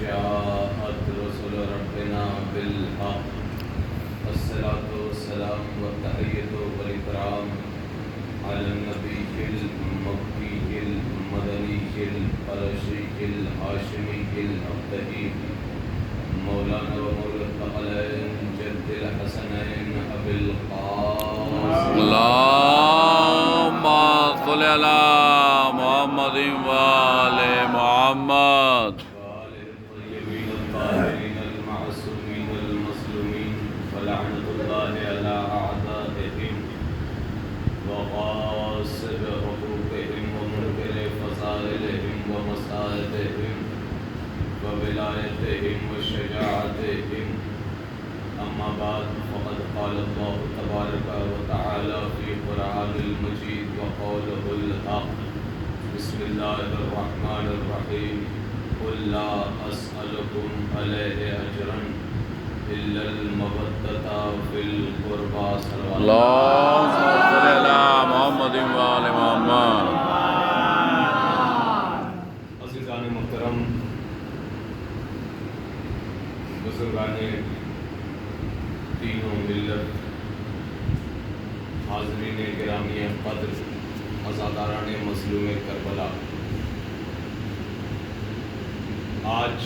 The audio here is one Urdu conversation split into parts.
جاءت رسل ربنا بالحق والصلاة والسلام والتحية والإكرام على النبي المكي المدني القرشي الهاشمي الأبدعي مولانا ومولى الثقلين جد الحسنين أبي القاسم اللهم صل على محمد وآل محمد وآله الطيبين الطاهرين المعصومين المظلومين ولعنة الله على أعدائهم وغاصب حقوقهم ومنكر فضائلهم ومصائبهم وولايتهم وشجاعتهم. أما بعد فقد قال الله تبارك وتعالى في قرآن المجيد وقوله الحق بسم الله الرحمن الرحيم قل لا أسألكم عليه أجرا إلا المودة في القربى. اللهم صل على محمد وآل محمد. عزیزان محترم، بزرگان تینوں ملت، حاضرین گرامی قدر، عزاداران مظلوم کربلا، آج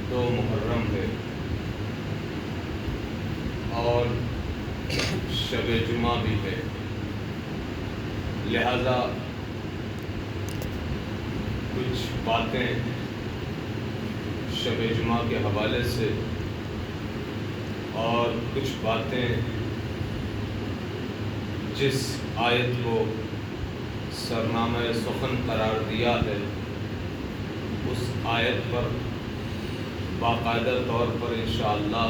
تو محرم ہے اور شب جمعہ بھی ہے، لہذا کچھ باتیں شب جمعہ کے حوالے سے اور کچھ باتیں جس آیت کو سرنامہ سخن قرار دیا ہے اس آیت پر باقاعدہ طور پر انشاءاللہ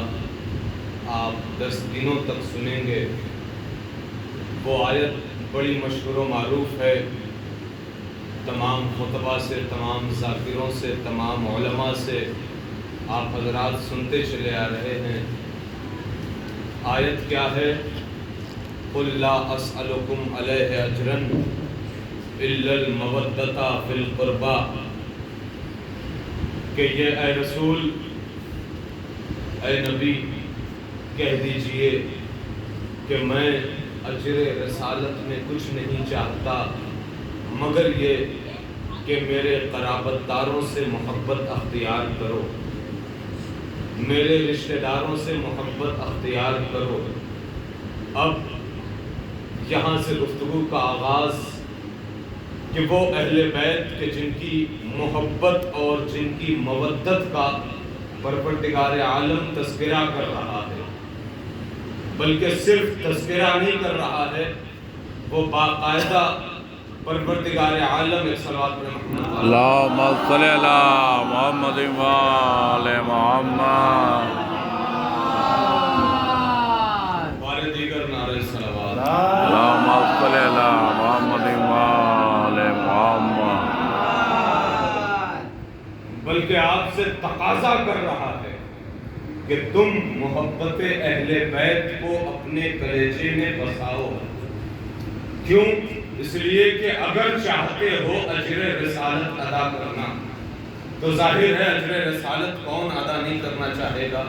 آپ 10 دنوں تک سنیں گے. وہ آیت بڑی مشہور و معروف ہے، تمام خطبہ سے، تمام ذاکروں سے، تمام علماء سے آپ حضرات سنتے چلے آ رہے ہیں. آیت کیا ہے؟ قل لا اسألکم علیہ اجرا الا المودۃ فی القربى، کہ یہ اے رسول، اے نبی کہہ دیجئے کہ میں اجر رسالت میں کچھ نہیں چاہتا مگر یہ کہ میرے قرابت داروں سے محبت اختیار کرو، میرے رشتہ داروں سے محبت اختیار کرو. اب یہاں سے گفتگو کا آغاز کہ وہ اہل بیت کے جن کی محبت اور جن کی مودت کا پروردگار عالم تذکرہ کر رہا ہے، بلکہ صرف تذکرہ نہیں کر رہا ہے، وہ باقاعدہ پروردگار عالم ایک صلوات پر محمد اللهم صل على محمد وآل محمد. بارے دیگر نعرہ صلوات. اللهم صل على محمد وآل محمد. بلکہ آپ سے تقاضا کر رہا ہے کہ تم محبت اہل بیت کو اپنے کلیجے میں بساؤ. کیوں؟ اس لیے کہ اگر چاہتے ہو اجر رسالت ادا کرنا تو ظاہر ہے اجر رسالت کون ادا نہیں کرنا چاہے گا؟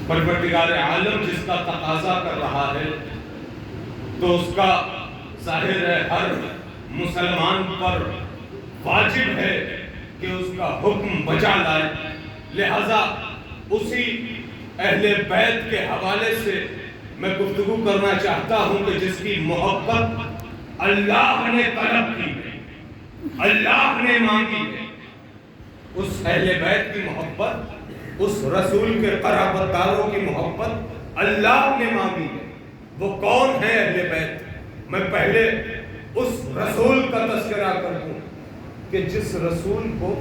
پروردگار عالم جس کا تقاضا کر رہا ہے تو اس کا ظاہر ہے ہر مسلمان پر واجب ہے کہ اس کا حکم بجا لائے. لہذا اسی اہل بیت کے حوالے سے میں گفتگو کرنا چاہتا ہوں کہ جس کی محبت اللہ نے طلب کی ہے، اللہ نے مانگی ہے. اس اہل بیت کی محبت، اس رسول کے قرابت داروں کی محبت اللہ نے مانگی ہے. وہ کون ہے اہل بیت؟ میں پہلے اس رسول کا تذکرہ کر دوں کہ جس رسول کو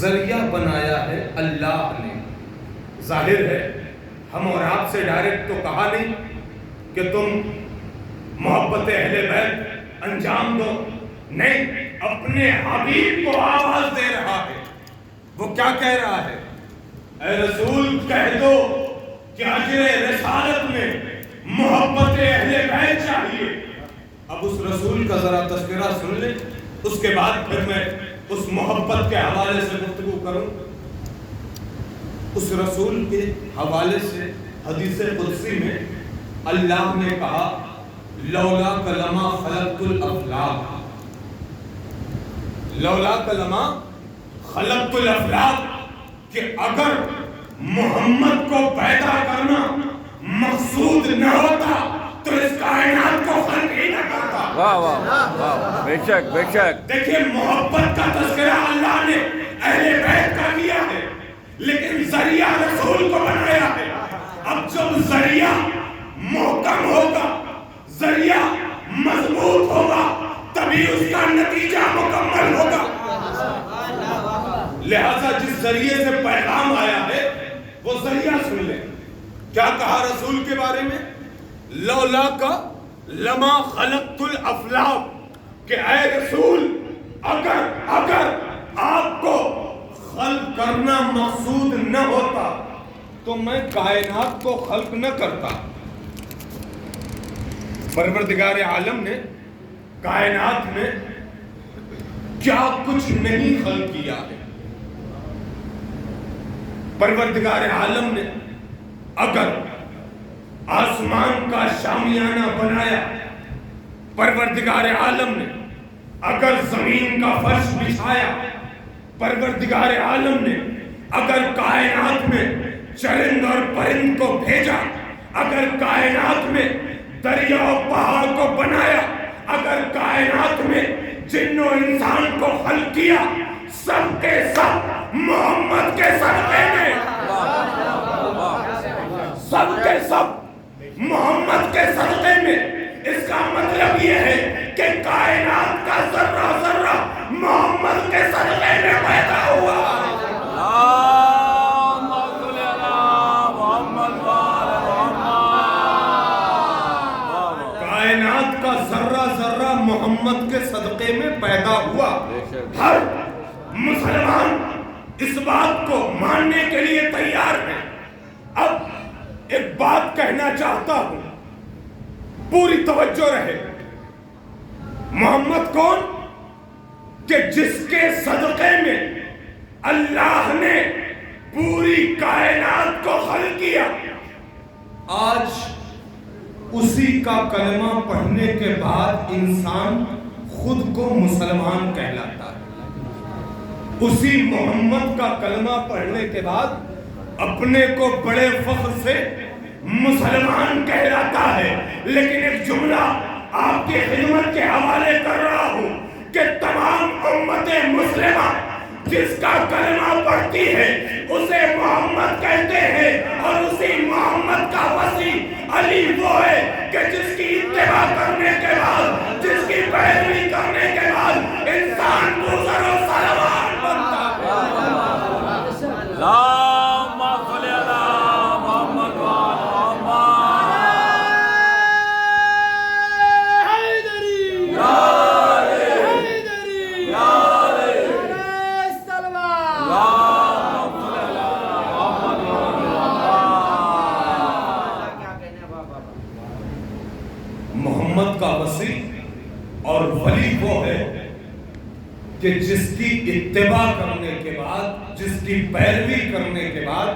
ذریعہ بنایا ہے اللہ نے. ظاہر ہے ہم اور آپ سے ڈائریکٹ تو کہا نہیں کہ تم محبت اہل بیت انجام دو، نہیں، اپنے حبیب کو آواز دے رہا ہے. وہ کیا کہہ رہا ہے؟ اے رسول کہہ دو کہ اجر رسالت میں محبت اہل بیت چاہیے. اب اس رسول کا ذرا تذکرہ سن لیں، اس کے بعد پھر میں اس محبت کے حوالے سے گفتگو کروں. اس رسول کے حوالے سے حدیث قدسی میں اللہ نے کہا لولا کلمہ خلقت الافلاق، لولا کلمہ خلقت الافلاق، کہ اگر محمد کو پیدا کرنا مقصود نہ ہوتا تو اس کائنات کو خلق ہی نہ کرتا۔ واہ واہ واہ، بے شک بے شک۔ دیکھیں محبت کا تذکرہ اللہ نے اہل بیت کا کیا ہے، لیکن ذریعہ رسول کو بنایا ہے۔ اب جب ذریعہ محکم ہوگا، ذریعہ مضبوط ہوگا، تبھی اس کا نتیجہ مکمل ہوگا۔ لہذا جس ذریعے سے پیغام آیا ہے وہ ذریعہ سن لیں۔ کیا کہا رسول کے بارے میں؟ لولا کا لما خلقت الافلاق، کہ اے رسول اگر آپ کو خلق کرنا مقصود نہ ہوتا تو میں کائنات کو خلق نہ کرتا۔ پروردگار عالم نے کائنات میں کیا کچھ نہیں خلق کیا ہے۔ پروردگار عالم نے اگر آسمان کا شامیانہ بنایا، پروردگار عالم نے اگر زمین کا فرش بچھایا، پروردگار عالم نے اگر کائنات میں چرند اور پرند کو بھیجا، اگر کائنات میں دریا و پہاڑ کو بنایا، اگر کائنات میں جن و انسان کو خلق کیا، سب کے سب محمد کے صدقے میں، سب کے سب محمد کے صدقے میں۔ اس کا مطلب یہ ہے کہ کائنات کا ذرہ ذرہ محمد کے صدقے میں پیدا ہوا۔ کائنات کا ذرہ ذرہ محمد کے صدقے میں پیدا ہوا۔ ہر مسلمان اس بات کو ماننے کے لیے تیار ہے۔ اب ایک بات کہنا چاہتا ہوں، پوری توجہ رہے۔ محمد کون؟ کہ جس کے صدقے میں اللہ نے پوری کائنات کو خلق کیا۔ آج اسی کا کلمہ پڑھنے کے بعد انسان خود کو مسلمان کہلاتا ہے۔ اسی محمد کا کلمہ پڑھنے کے بعد اپنے کو بڑے فخر سے مسلمان کہلاتا ہے۔ لیکن ایک جملہ آپ کی خدمت کے حوالے کر رہا ہوں کہ تمام امت مسلمہ جس کا کلمہ پڑھتی ہے اسے محمد کہتے ہیں، اور اسی محمد کا وصی علی وہ ہے کہ جس کی اتباع کرنے کے بعد، جس کی پیروی کرنے کے بعد انسان بزر و سلمان بنتا ہے۔ محمد کا وصی اور ولی وہ ہے کہ جس کی اتباع کرنے کے بعد، جس کی پیروی کرنے کے بعد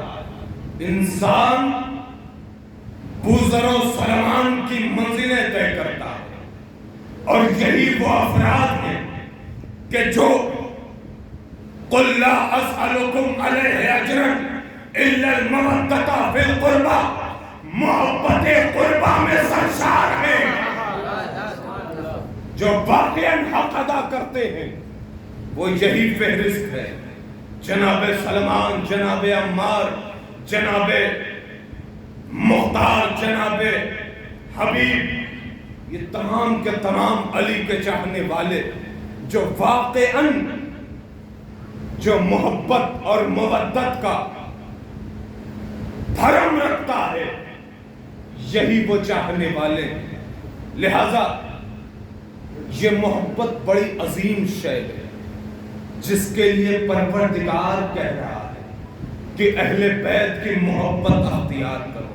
انسان بزر و سلمان کی منزلیں طے کرتا ہے۔ اور یہی وہ افراد ہیں کہ جو قُلْ لَا أَسْأَلُكُمْ عَلَيْهِ أَجْرًا إِلَّا الْمَوَدَّةَ فِي الْقُرْبَى، محبت قربہ میں سرشار ہیں، جو واقعاً حق ادا کرتے ہیں۔ وہ یہی فہرست ہے، جناب سلمان، جناب عمار، جناب مختار، جناب حبیب، یہ تمام کے تمام علی کے چاہنے والے جو واقعاً جو محبت اور مودت کا دھرم رکھتا ہے، یہی وہ چاہنے والے ہیں۔ لہذا یہ محبت بڑی عظیم شے ہے جس کے لیے پروردگار کہہ رہا ہے کہ اہل بیت کی محبت اختیار کرو۔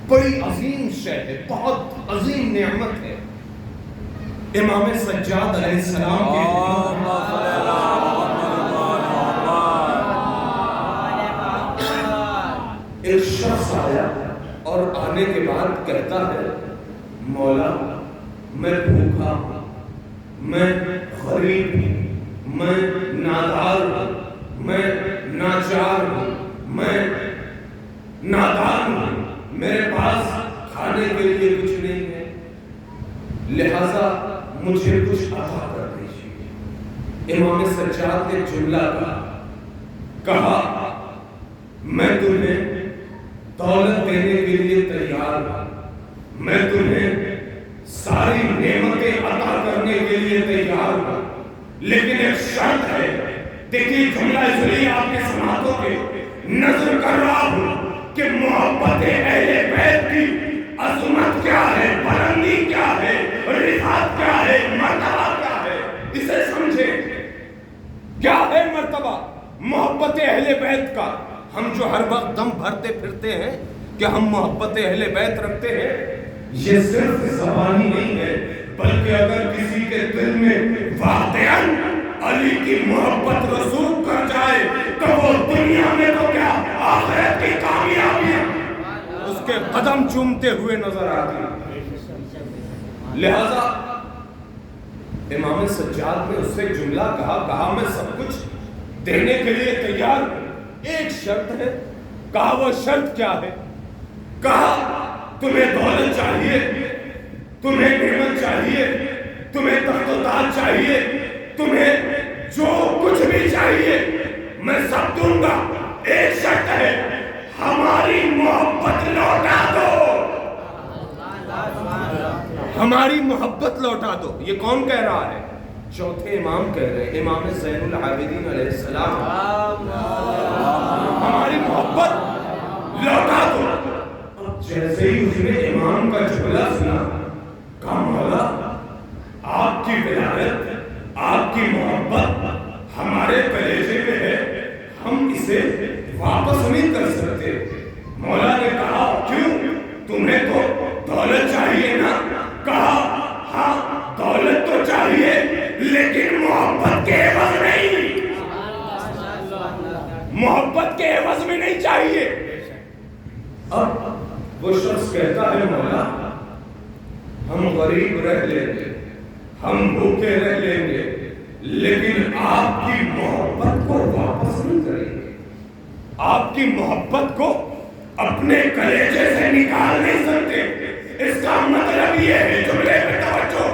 بڑی عظیم شے ہے، بہت عظیم نعمت ہے۔ امام سجاد علیہ السلام کے واپس آیا اور آنے کے بعد کہتا ہے مولا میں بھوکا ہوں، میں غریب ہوں، میں نادار ہوں، میں ناچار ہوں، میں نادان ہوں، میرے پاس کھانے کے لیے کچھ نہیں ہے، لہذا مجھے کچھ عطا کر دیجیے۔ امام سجاد نے جملہ کہا میں تمہیں دولت دینے کے لیے تیار ہوں، میں تمہیں ساری نعمتیں عطا کرنے کے لیے تیار ہوں، لیکن ایک شرط ہے۔ دیکھیے جملہ اس لیے آپ کے سماعتوں کے نظر کر رہا ہوں کہ محبت اہل بیت کی عظمت کیا ہے، بلندی کیا ہے، رفعت کیا ہے، مرتبہ کیا ہے، اسے سمجھیں۔ کیا ہے مرتبہ محبت اہل بیت کا؟ ہم جو ہر وقت دم بھرتے پھرتے ہیں کہ ہم محبت اہل بیت رکھتے ہیں، یہ صرف زبانی نہیں ہے، بلکہ اگر کسی کے دل میں واقعاً علی کی محبت رسوخ کر جائے تو وہ دنیا میں تو کیا آخرت کی کامیابی اس کے قدم چومتے ہوئے نظر آتی ہے۔ لہذا امام سجاد نے اس سے جملہ کہا میں سب کچھ دینے کے لیے تیار ہوں، ایک شرط ہے۔ کہا وہ شرط کیا ہے؟ کہا تمہیں دولت چاہیے، تمہیں نعمت چاہیے، تمہیں تخت و تاج چاہیے، تمہیں جو کچھ بھی چاہیے میں سب دوں گا، ایک شرط ہے ہماری محبت لوٹا دو، ہماری محبت لوٹا دو۔ یہ کون کہہ رہا ہے؟ چوتھے امام کہہ رہے ہیں، امام زین العابدین علیہ السلام، ہماری محبت لوٹا دو۔ جیسے ہی اس نے امام کا جملہ سنا، کہا مولا آپ کی ولایت، آپ کی محبت ہمارے کلیجے میں ہے، ہم اسے واپس نہیں کر سکتے۔ مولا نے کہا کیوں؟ تمہیں تو دولت چاہیے نا؟ کہا ہاں دولت تو چاہیے لیکن محبت کے عوض نہیں، محبت کے عوض میں نہیں چاہیے۔ اب وہ شخص کہتا ہے مولا ہم غریب رہ لیں گے، ہم بھوکے رہ لیں گے، لیکن آپ کی محبت کو واپس نہیں کریں گے، آپ کی محبت کو اپنے کلیجے سے نکال نہیں سکتے۔ اس کا مطلب یہ ہے، جملے پہ توجہ،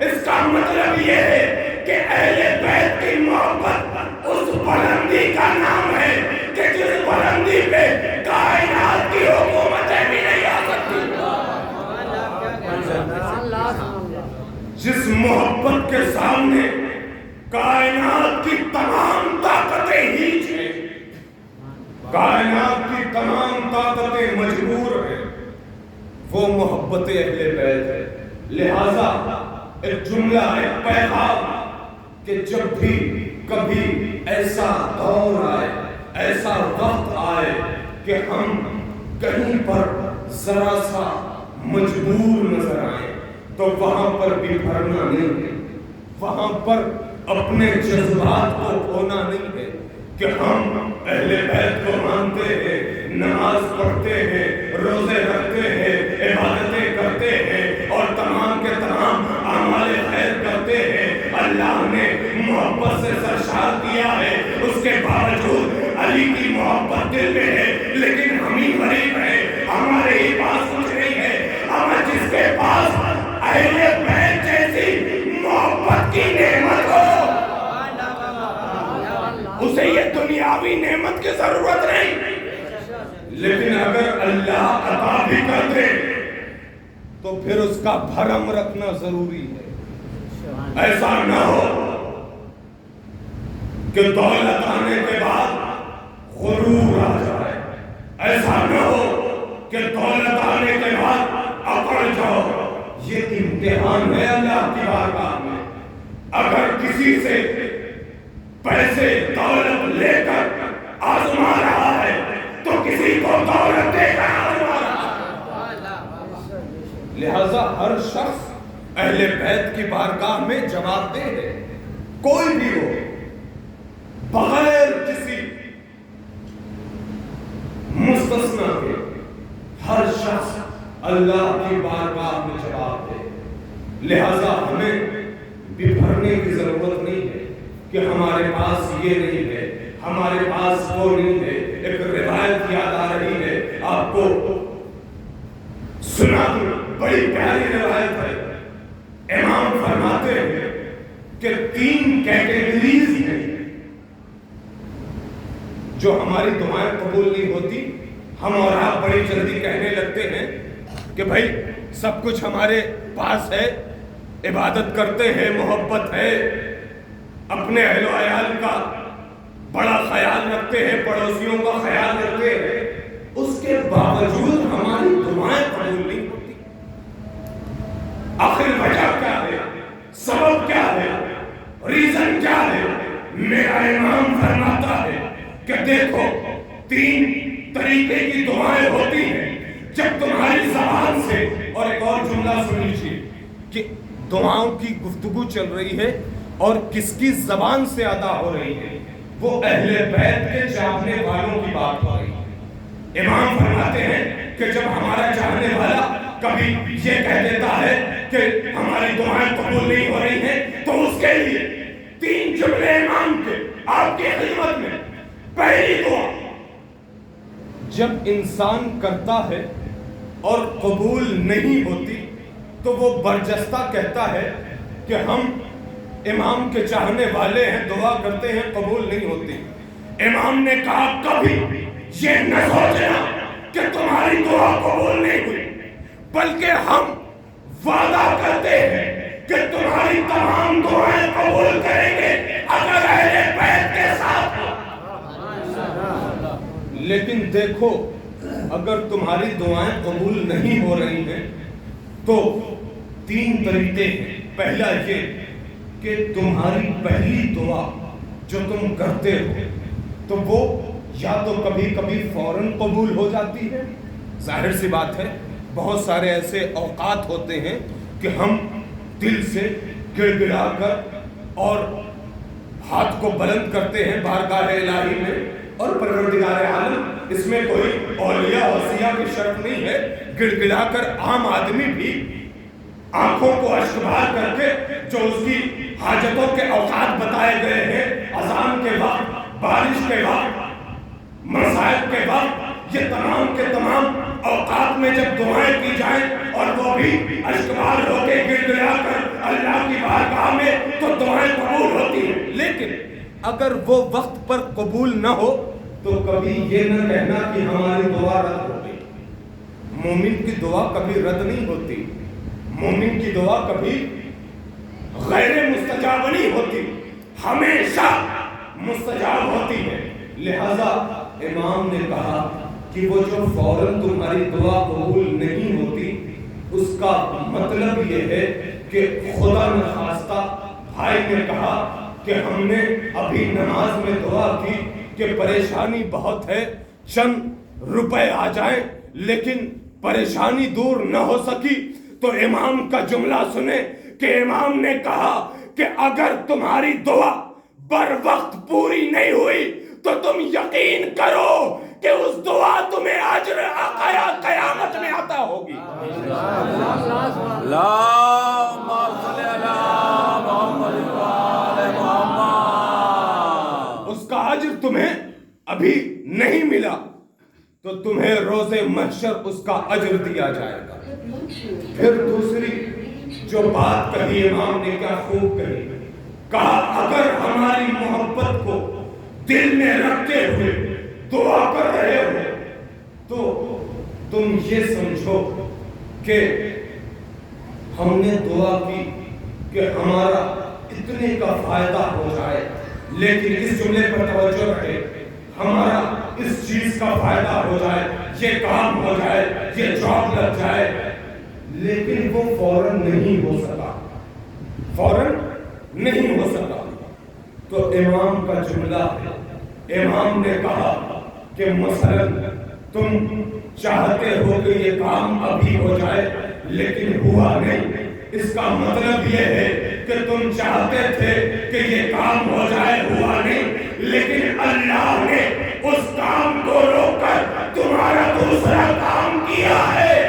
اس کا مطلب یہ ہے کہ اہل بیت کی محبت اس بلندی کا نام ہے کہ جس بلندی پہ کائنات کی حکومتیں بھی نہیں آ سکتی، جس محبت کے سامنے کائنات کی تمام طاقتیں ہیچ ہیں، کائنات کی تمام طاقتیں مجبور ہیں، وہ محبت اہل بیت ہے۔ لہذا ایک جملہ، ایک پیغام کہ جب بھی کبھی ایسا دور آئے، ایسا وقت آئے کہ ہم کہیں پر ذرا سا مجبور نظر آئے تو وہاں پر بھی بھرنا نہیں ہے، وہاں پر اپنے جذبات کو کھونا نہیں ہے کہ ہم اہل بیت کو مانتے ہیں، نماز پڑھتے ہیں، روزے رکھتے ہیں، عبادتیں کرتے ہیں اور تمام کے تمام اعمال خیر کرتے ہیں، اللہ نے محبت سے سرشار کیا ہے، اس کے باوجود علی کی محبت دل میں ہے، لیکن ہم ہی غریب ہیں، ہمارے ہی پاس کچھ نہیں ہے۔ ہم جس کے پاس اہل بیت جیسی محبت کی نعمت ہو، اسے یہ دنیاوی نعمت کی ضرورت نہیں، لیکن اگر اللہ عطا بھی کر دے تو پھر اس کا بھرم رکھنا ضروری ہے۔ ایسا نہ ہو کہ دولت آنے کے بعد غرور آ جائے، ایسا نہ ہو کہ دولت آنے کے بعد اکڑ جاؤ۔ یہ امتحان ہے اللہ کی بارگاہ میں۔ اگر کسی سے پیسے دولت لے کر آزما رہا ہے تو کسی کو دولت دے کر آزما رہا ہے۔ لہذا ہر شخص اہل بیت کی بارگاہ میں جواب دے دے، کوئی بھی ہو، بغیر کسی مستثنا کے، اللہ کی بارگاہ میں جواب دے. لہذا ہمیں بھرنے کی ضرورت نہیں ہے کہ ہمارے پاس یہ نہیں ہے، ہمارے پاس وہ نہیں ہے. ایک روایت یاد آ رہی ہے آپ کو سنا دوں، بڑی پیاری روایت ہے. امام فرماتے ہیں کہ 3 کیٹیگریز ہیں جو ہماری دعائیں قبول نہیں ہوتی. ہم اور آپ بڑی جلدی کہنے لگتے ہیں کہ بھائی سب کچھ ہمارے پاس ہے، عبادت کرتے ہیں، محبت ہے، اپنے اہل و عیال کا بڑا خیال رکھتے ہیں، پڑوسیوں کا خیال رکھتے ہیں، اس کے باوجود ہماری دعائیں قبول نہیں ہوتی. آخر وجہ کیا ہے؟ سبب کیا ہے؟ ریزن کیا ہے؟ میرا امام فرماتا ہے کہ دیکھو 3 طریقے کی دعائیں ہوتی ہیں جب تمہاری زبان سے. اور ایک اور جملہ سن لیجیے کہ دعاؤں کی گفتگو چل رہی ہے اور کس کی زبان سے ادا ہو رہی ہے؟ وہ اہل بیت کے چاہنے والوں کی بات ہو رہی ہے. امام فرماتے ہیں کہ جب ہمارا چاہنے والا کبھی یہ کہہ دیتا ہے کہ ہماری دعائیں قبول نہیں ہو رہی ہیں تو اس کے لیے 3 جملے امام کے آپ کی خدمت میں. پہلی دعا جب انسان کرتا ہے اور قبول نہیں ہوتی تو وہ برجستہ کہتا ہے کہ ہم امام کے چاہنے والے ہیں، دعا کرتے ہیں، قبول نہیں ہوتی. امام نے کہا کبھی یہ نہ سوچنا کہ تمہاری دعا قبول نہیں ہوئی، بلکہ ہم وعدہ کرتے ہیں کہ تمہاری تمام دعائیں قبول کریں گے اگر اہل بیت کے ساتھ ہو. لیکن دیکھو اگر تمہاری دعائیں قبول نہیں ہو رہی ہیں تو 3 طریقے ہیں. پہلا یہ کہ تمہاری پہلی دعا جو تم کرتے ہو تو وہ یا تو کبھی کبھی فوراً قبول ہو جاتی ہے. ظاہر سی بات ہے بہت سارے ایسے اوقات ہوتے ہیں کہ ہم دل سے گڑ گڑا کر اور ہاتھ کو بلند کرتے ہیں بارگاہ الہی میں اور پروردگار عالم، اس میں کوئی اولیاء اوصیاء کی شرط نہیں ہے، گڑ گڑا کر عام آدمی بھی آنکھوں کو اشکبار کر کے جو اس کی حاجتوں کے اوقات بتائے گئے ہیں، اذان کے وقت، بارش کے وقت، مصائب کے وقت، یہ تمام کے تمام اوقات میں جب دعائیں کی جائیں اور وہ بھی اشکبار ہو کے گڑ گڑا کر اللہ کی بارگاہ میں، تو دعائیں قبول ہوتی ہیں. لیکن اگر وہ وقت پر قبول نہ ہو تو کبھی یہ نہ کہنا کہ ہماری دعا رد ہو گئی. مومن کی دعا کبھی رد نہیں ہوتی، مومن کی دعا کبھی غیر مستجاب نہیں ہوتی، ہمیشہ مستجاب ہوتی ہے. لہذا امام نے کہا کہ وہ جو فوراً تمہاری دعا قبول نہیں ہوتی اس کا مطلب یہ ہے کہ خدا نخواستہ بھائی نے کہا کہ ہم نے ابھی نماز میں دعا کی کہ پریشانی بہت ہے، چند روپے آ جائیں، لیکن پریشانی دور نہ ہو سکی. تو امام کا جملہ سنیں کہ امام نے کہا کہ اگر تمہاری دعا بر وقت پوری نہیں ہوئی تو تم یقین کرو کہ اس دعا تمہیں اجر قیامت میں عطا ہوگی. اللہم صلی علی محمد وآل محمد. اس کا اجر تمہیں ابھی نہیں ملا تو تمہیں روز محشر اس کا اجر دیا جائے گا. پھر دوسری جو بات کہی امام نے کیا خوب کہی، کہا اگر ہماری محبت کو دل میں رکھتے ہوئے دعا کر رہے ہو تو تم یہ سمجھو کہ ہم نے دعا کی کہ ہمارا اتنے کا فائدہ ہو جائے، لیکن اس جملے پر توجہ رکھے، ہمارا اس چیز کا فائدہ ہو جائے، یہ کام ہو جائے، یہ جاب لگ جائے، لیکن وہ فوراً نہیں ہو سکا، فوراً نہیں ہو سکا. تو امام کا جملہ ہے، امام نے کہا کہ مثلا تم چاہتے ہو کہ یہ کام ابھی ہو جائے لیکن ہوا نہیں، اس کا مطلب یہ ہے کہ تم چاہتے تھے کہ یہ کام ہو جائے، ہوا نہیں، لیکن اللہ نے اس کام کو روک کر تمہارا دوسرا کام کیا ہے.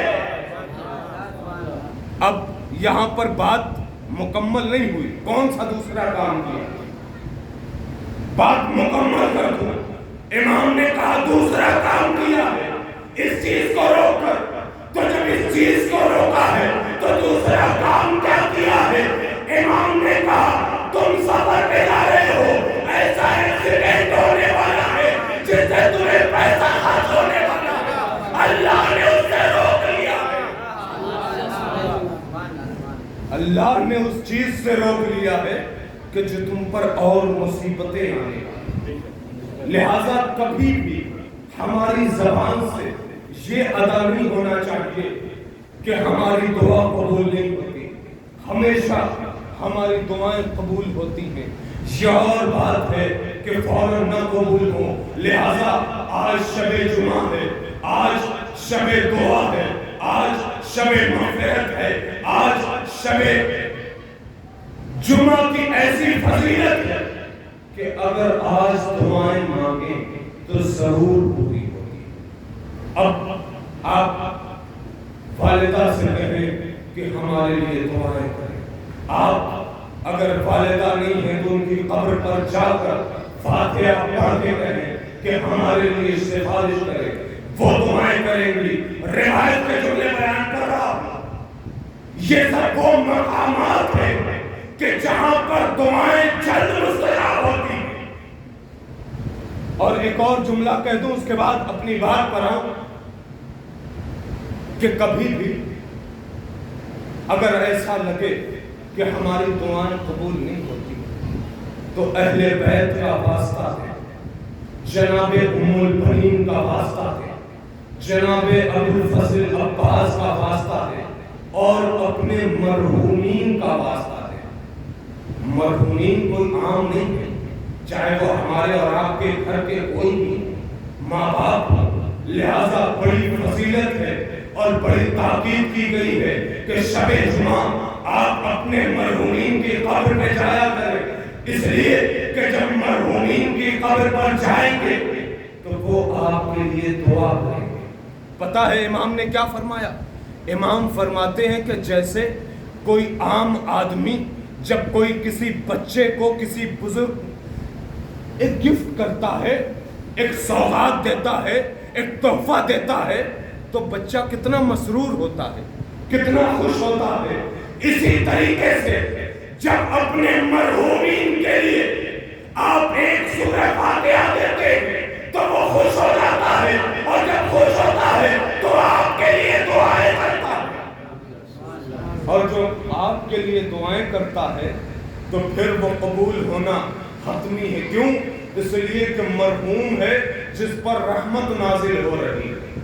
یہاں پر بات مکمل نہیں ہوئی، کون سا دوسرا کام کیا؟ بات مکمل کر دوں۔ امام نے کہا دوسرا کام کیا ہے اس چیز کو روک کر، تو جب اس چیز کو روکا ہے تو دوسرا کام کیا کیا ہے؟ امام نے کہا تم سفر پہ جا رہے ہو، ایسا ایکسیڈنٹ ہونے والا ہے جس سے تمہیں پیسہ خرچ ہونے والا ہے، اللہ نے اس سے روک لیا ہے، اللہ نے اس چیز سے روک لیا ہے کہ جو تم پر اور مصیبتیں آنے والی۔ لہذا کبھی بھی ہماری زبان سے یہ ادا نہیں ہونا چاہیے کہ ہماری دعا قبول نہیں ہوتی، ہمیشہ ہماری دعائیں قبول ہوتی ہیں۔ یہ اور بات ہے کہ فوراً نہ قبول ہو۔ لہذا آج شب جمعہ ہے، آج شب دعا ہے، آج شب مغفرت ہے، آج شب جمعہ کی ایسی فضیلت ہے کہ اگر آج دعائیں مانگیں تو ضرور پوری ہوگی۔ اب آپ والدہ سے کہیں کہ ہمارے لیے دعائیں کریں، آپ اگر والدہ نہیں ہیں تو ان کی قبر پر جا کر فاتحہ پڑھ کے کہیں کہ ہمارے لیے سفارش کریں، وہ دعائیں کریں گی۔ روایت کے جملے بیان کر رہا ہوں، یہ سب وہ مقامات ہیں کہ جہاں پر دعائیں جلد مستجاب ہوتی ہیں۔ اور ایک اور جملہ کہہ دوں اس کے بعد اپنی بات پر آؤں کہ کبھی بھی اگر ایسا لگے کہ ہماری دعائیں قبول نہیں ہوتی تو اہل بیت کا واسطہ ہے، جناب ام البنین کا واسطہ ہے، جناب ابو الفضل عباس کا واسطہ ہے، اور اپنے مرحومین کا واسطہ ہے۔ مرحومین کوئی عام نہیں ہے، چاہے وہ ہمارے اور آپ کے گھر کے کوئی بھی ماں باپ ہو۔ لہذا بڑی فضیلت ہے اور بڑی تاکید کی گئی ہے کہ شب جمعہ آپ اپنے مرحومین کی قبر پہ جایا کریں، اس لیے کہ جب مرحومین کی قبر پر جائیں گے تو وہ آپ کے لیے دعا کریں گے۔ پتہ ہے امام نے کیا فرمایا؟ امام فرماتے ہیں کہ جیسے کوئی عام آدمی جب کوئی کسی بچے کو کسی بزرگ ایک گفٹ کرتا ہے، ایک سوغات دیتا ہے، ایک تحفہ دیتا ہے تو بچہ کتنا مسرور ہوتا ہے، کتنا خوش ہوتا ہے۔ اسی طریقے سے جب اپنے مرحومین کے لیے آپ ایک سورہ فاتحہ دیتے ہیں تو وہ خوش ہو جاتا ہے، اور جب خوش ہوتا ہے تو آپ کے لیے دعائیں کرتا ہے، اور جو آپ کے لیے دعائیں کرتا ہے تو پھر وہ قبول ہونا حتمی ہے۔ کیوں؟ اس لیے کہ مرحوم ہے جس پر رحمت نازل ہو رہی ہے۔